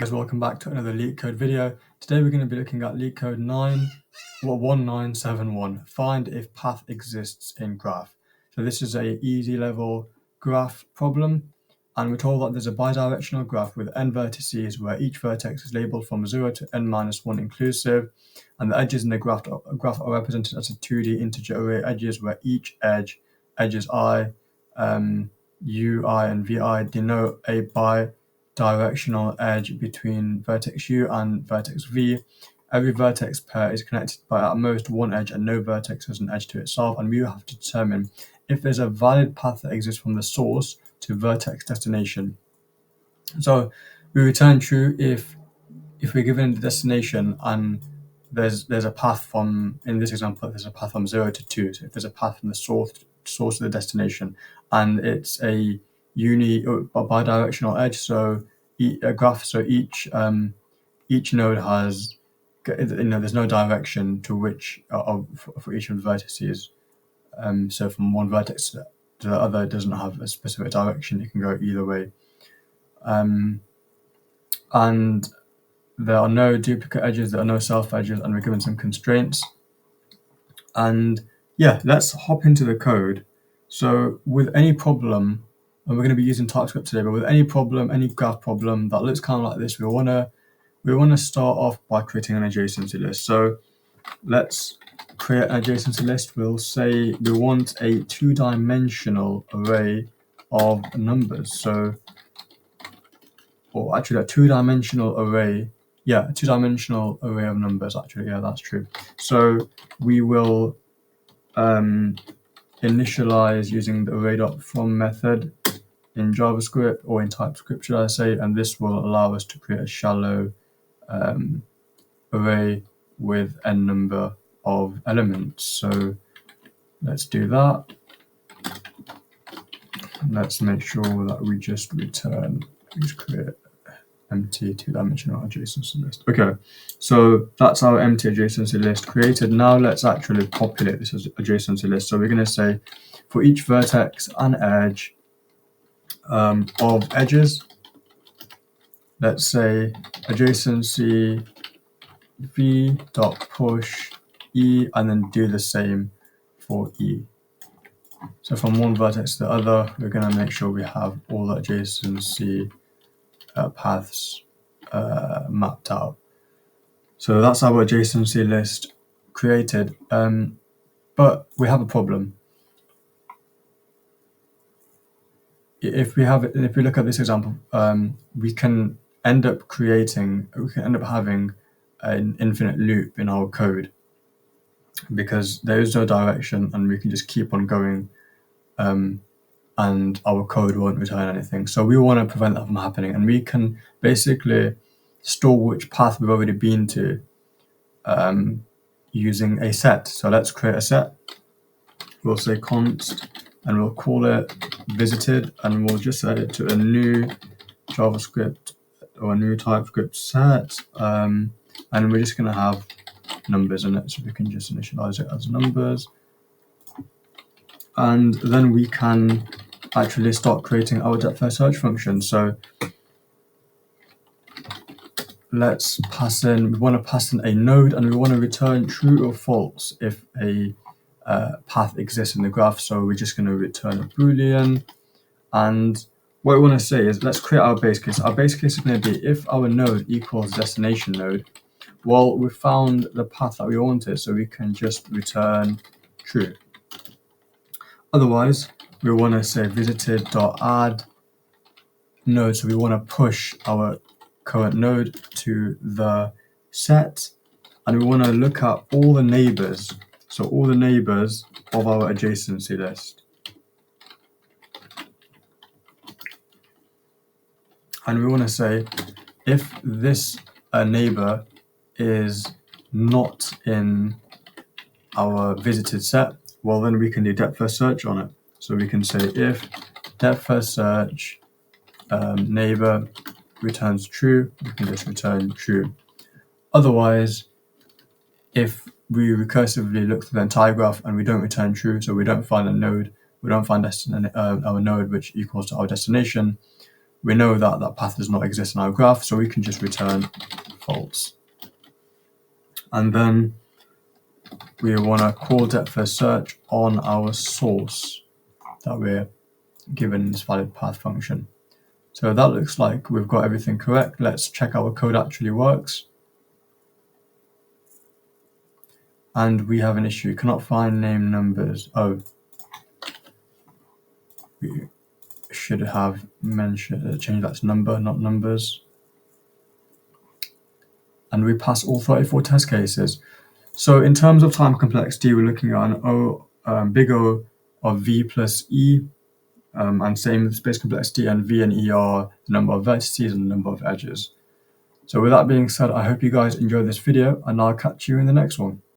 Guys, welcome back to another Leetcode video. Today we're going to be looking at Leetcode 1971. Find if path exists in graph. So this is a easy level graph problem, and we're told that there's a bidirectional graph with n vertices where each vertex is labeled from 0 to n-1 inclusive, and the edges in the graph are represented as a 2D integer array edges where each edges I, ui, and vi denote a bidirectional edge between vertex u and vertex v. Every vertex pair is connected by at most one edge and no vertex has an edge to itself, and we have to determine if there's a valid path that exists from the source to vertex destination. So we return true if we're given the destination and there's a path from, in this example, there's a path from 0 to 2. So if there's a path from the source to the destination and it's a bidirectional edge, so a graph, so each node has, there's no direction to which for each of the vertices. So from one vertex to the other, it doesn't have a specific direction. It can go either way. And there are no duplicate edges, there are no self edges, and we're given some constraints. And yeah, let's hop into the code. So with any problem, and we're going to be using TypeScript today, but with any problem, any graph problem that looks kind of like this, we want to start off by creating an adjacency list. So let's create an adjacency list. We'll say we want a two-dimensional array of numbers. So, or actually a two-dimensional array. Yeah, a two-dimensional array of numbers, actually. Yeah, that's true. So we will initialize using the array.from method in JavaScript, or in TypeScript, should I say, and this will allow us to create a shallow array with n number of elements. So let's do that. Let's make sure that we just create empty two-dimensional adjacency list. Okay, so that's our empty adjacency list created. Now let's actually populate this as adjacency list. So we're going to say for each vertex and edge of edges, let's say adjacency v.push e, and then do the same for e. So from one vertex to the other, we're going to make sure we have all the adjacency paths mapped out. So that's our adjacency list created, but we have a problem. If we look at this example, we can end up having an infinite loop in our code because there is no direction and we can just keep on going, and our code won't return anything. So we want to prevent that from happening, and we can basically store which path we've already been to using a set. So let's create a set. We'll say const, and we'll call it visited, and we'll just set it to a new JavaScript or a new TypeScript set, and we're just going to have numbers in it, so we can just initialize it as numbers. And then we can actually start creating our depth first search function. So let's pass in, we want to pass in a node, and we want to return true or false if a path exists in the graph. So we're just going to return a Boolean. And what we want to say is, let's create our base case. Our base case is going to be if our node equals destination node, well, we found the path that we wanted, so we can just return true. Otherwise, we want to say visited.add node, so we want to push our current node to the set, and we want to look at all the neighbors, so all the neighbors of our adjacency list. And we want to say if this neighbor is not in our visited set, well, then we can do depth first search on it. So we can say if depth first search neighbor returns true, we can just return true. Otherwise, if we recursively look through the entire graph and we don't return true, so we don't find a node, we don't find our node which equals to our destination, we know that that path does not exist in our graph, so we can just return false. And then we want to call depth first search on our source that we're given this valid path function. So that looks like we've got everything correct. Let's check our code actually works. And we have an issue, cannot find name numbers. Oh, we should have mentioned, change that to number, not numbers. And we pass all 34 test cases. So in terms of time complexity, we're looking at an big O of V plus E, and same with space complexity, and V and E are the number of vertices and the number of edges. So with that being said, I hope you guys enjoyed this video, and I'll catch you in the next one.